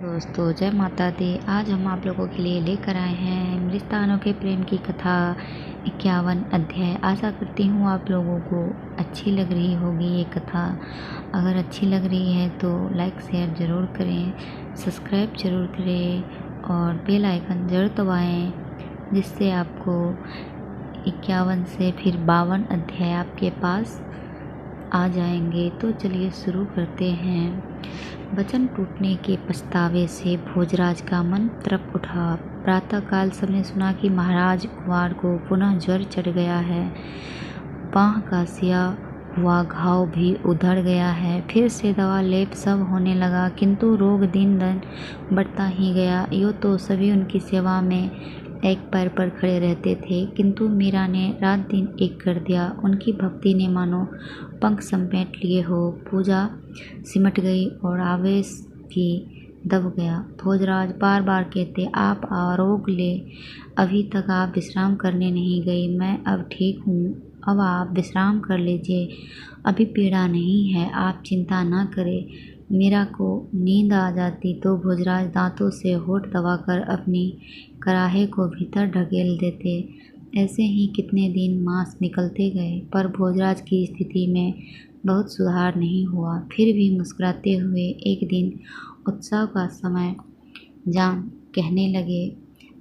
दोस्तों, जय माता दी। आज हम आप लोगों के लिए लेकर आए हैं मृतानों के प्रेम की कथा 51 अध्याय। आशा करती हूँ आप लोगों को अच्छी लग रही होगी ये कथा। अगर अच्छी लग रही है तो लाइक शेयर ज़रूर करें, सब्सक्राइब ज़रूर करें और बेल आइकन ज़रूर दबाएं, जिससे आपको 51 से फिर 52 अध्याय आपके पास आ जाएंगे। तो चलिए शुरू करते हैं। वचन टूटने के पछतावे से भोजराज का मन तड़प उठा। प्रातःकाल सबने सुना कि महाराज कुंवर को पुनः ज्वर चढ़ गया है। बाँह का सिया हुआ घाव भी उधड़ गया है। फिर से दवा लेप सब होने लगा, किंतु रोग दिन दिन बढ़ता ही गया। यूँ तो सभी उनकी सेवा में एक पैर पर खड़े रहते थे, किंतु मीरा ने रात दिन एक कर दिया। उनकी भक्ति ने मानो पंख समेट लिए हो। पूजा सिमट गई और आवेश भी दब गया। भोजराज बार बार कहते, आप आरोग ले, अभी तक आप विश्राम करने नहीं गई। मैं अब ठीक हूँ, अब आप विश्राम कर लीजिए, अभी पीड़ा नहीं है, आप चिंता न करें। मीरा को नींद आ जाती तो भोजराज दांतों से होठ दबाकर अपनी कराहे को भीतर ढकेल देते। ऐसे ही कितने दिन मास निकलते गए, पर भोजराज की स्थिति में बहुत सुधार नहीं हुआ। फिर भी मुस्कुराते हुए एक दिन उत्सव का समय जान कहने लगे,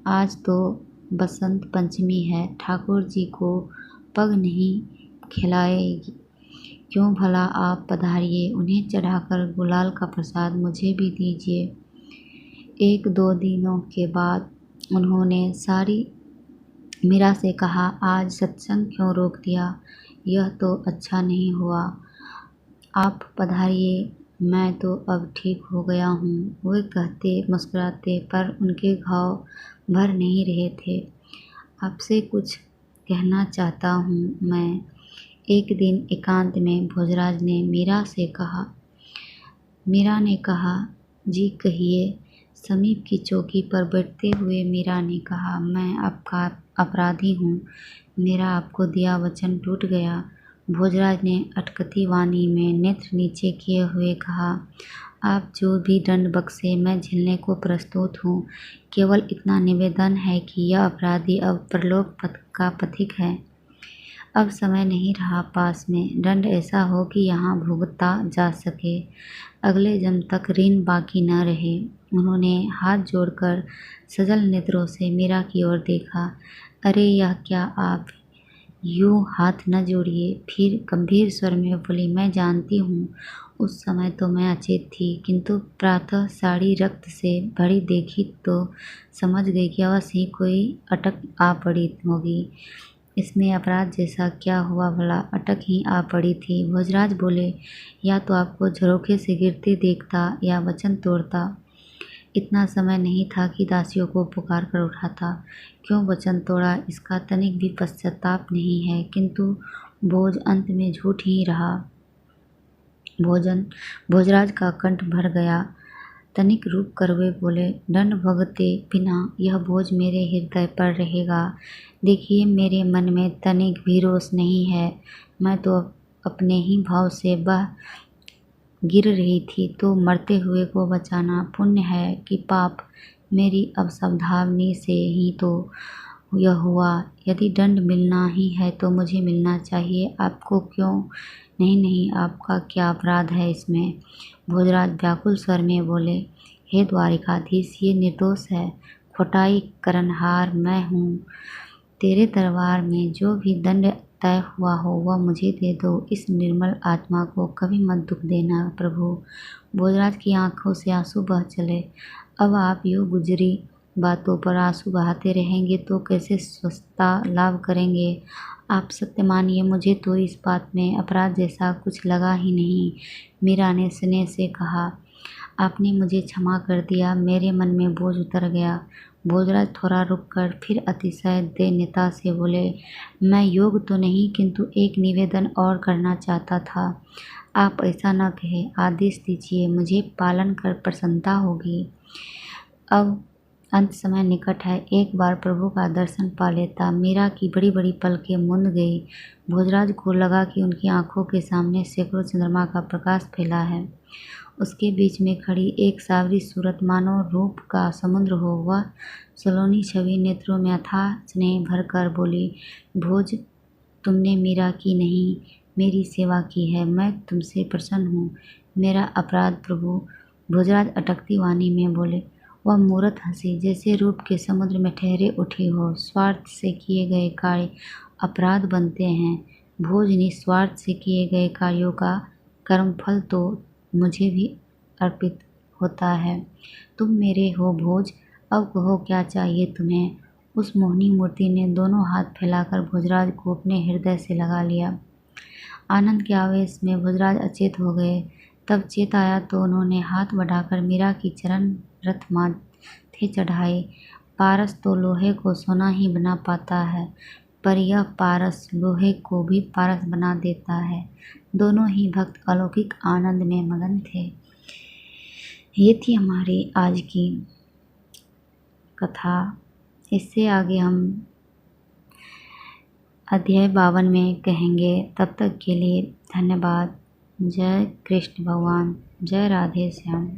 आज तो बसंत पंचमी है, ठाकुर जी को पग नहीं खिलाएगी, क्यों भला आप पधारिए, उन्हें चढ़ाकर गुलाल का प्रसाद मुझे भी दीजिए। एक दो दिनों के बाद उन्होंने सारी मीरा से कहा, आज सत्संग क्यों रोक दिया, यह तो अच्छा नहीं हुआ। आप पधारिए, मैं तो अब ठीक हो गया हूँ। वे कहते मुस्कुराते, पर उनके घाव भर नहीं रहे थे। आपसे कुछ कहना चाहता हूँ मैं। एक दिन एकांत में भोजराज ने मीरा से कहा। मीरा ने कहा, जी कहिए। समीप की चौकी पर बैठते हुए मीरा ने कहा, मैं आपका अपराधी हूँ, मेरा आपको दिया वचन टूट गया। भोजराज ने अटकती वाणी में नेत्र नीचे किए हुए कहा, आप जो भी दंड बख्शे मैं झेलने को प्रस्तुत हूँ। केवल इतना निवेदन है कि यह अपराधी अब परलोक पथ का पथिक है। अब समय नहीं रहा पास में, दंड ऐसा हो कि यहाँ भुगता जा सके, अगले जन्म तक ऋण बाकी न रहे। उन्होंने हाथ जोड़कर सजल नेत्रों से मीरा की ओर देखा। अरे यह क्या, आप यूँ हाथ न जोड़िए। फिर गंभीर स्वर में बोली, मैं जानती हूँ, उस समय तो मैं अचेत थी, किंतु प्रातः साड़ी रक्त से भरी देखी तो समझ गई कि अवश्य ही कोई अटक आ पड़ी होगी। इसमें अपराध जैसा क्या हुआ भला, अटक ही आ पड़ी थी। भोजराज बोले, या तो आपको झरोखे से गिरते देखता या वचन तोड़ता। इतना समय नहीं था कि दासियों को पुकार कर उठाता। क्यों वचन तोड़ा, इसका तनिक भी पश्चाताप नहीं है, किंतु भोज अंत में झूठ ही रहा। भोजराज का कंठ भर गया। तनिक रुक कर वे बोले, दंड भोगते बिना यह बोझ मेरे हृदय पर रहेगा। देखिए, मेरे मन में तनिक भी रोष नहीं है। मैं तो अपने ही भाव से बह गिर रही थी, तो मरते हुए को बचाना पुण्य है कि पाप। मेरी असावधानी से ही तो यह हुआ। यदि दंड मिलना ही है तो मुझे मिलना चाहिए, आपको क्यों? नहीं नहीं, आपका क्या अपराध है इसमें? भोजराज व्याकुल स्वर में बोले, हे द्वारिकाधीश, ये निर्दोष है, खोटाई करनहार मैं हूँ। तेरे दरबार में जो भी दंड तय हुआ हो वह मुझे दे दो। इस निर्मल आत्मा को कभी मत दुख देना प्रभु। भोजराज की आंखों से आंसू बह चले। अब आप यूँ गुजरी बातों पर आंसू बहाते रहेंगे तो कैसे स्वस्थता लाभ करेंगे? आप सत्य मानिए, मुझे तो इस बात में अपराध जैसा कुछ लगा ही नहीं। मीरा ने स्नेह से कहा, आपने मुझे क्षमा कर दिया, मेरे मन में बोझ उतर गया। भोजराज थोड़ा रुककर फिर अतिशय दैन्यता से बोले, मैं योग्य तो नहीं, किंतु एक निवेदन और करना चाहता था। आप ऐसा न कहें, आदेश दीजिए, मुझे पालन कर प्रसन्नता होगी। अब अंत समय निकट है, एक बार प्रभु का दर्शन पा लेता। मीरा की बड़ी बड़ी पलकें मुंद गई। भोजराज को लगा कि उनकी आंखों के सामने सैकड़ों चंद्रमा का प्रकाश फैला है। उसके बीच में खड़ी एक सावरी सूरत मानो रूप का समुद्र हो। वह सलोनी छवि नेत्रों में अथाह स्नेह भरकर बोली, भोज, तुमने मीरा की नहीं मेरी सेवा की है। मैं तुमसे प्रसन्न हूँ। मेरा अपराध प्रभु। भोजराज अटकती वाणी में बोले। वह मूरत हंसी, जैसे रूप के समुद्र में ठहरे उठी हो। स्वार्थ से किए गए कार्य अपराध बनते हैं। भोज, निस्वार्थ से किए गए कार्यों का कर्मफल तो मुझे भी अर्पित होता है। तुम मेरे हो भोज, अब कहो क्या चाहिए तुम्हें। उस मोहिनी मूर्ति ने दोनों हाथ फैलाकर भोजराज को अपने हृदय से लगा लिया। आनंद के आवेश में भोजराज अचेत हो गए। तब चेत आया तो उन्होंने हाथ बढ़ाकर मीरा की चरण रथ माथे चढ़ाए। पारस तो लोहे को सोना ही बना पाता है, पर यह पारस लोहे को भी पारस बना देता है। दोनों ही भक्त अलौकिक आनंद में मगन थे। ये थी हमारी आज की कथा। इससे आगे हम अध्याय 52 में कहेंगे। तब तक के लिए धन्यवाद। जय कृष्ण भगवान, जय राधे श्याम।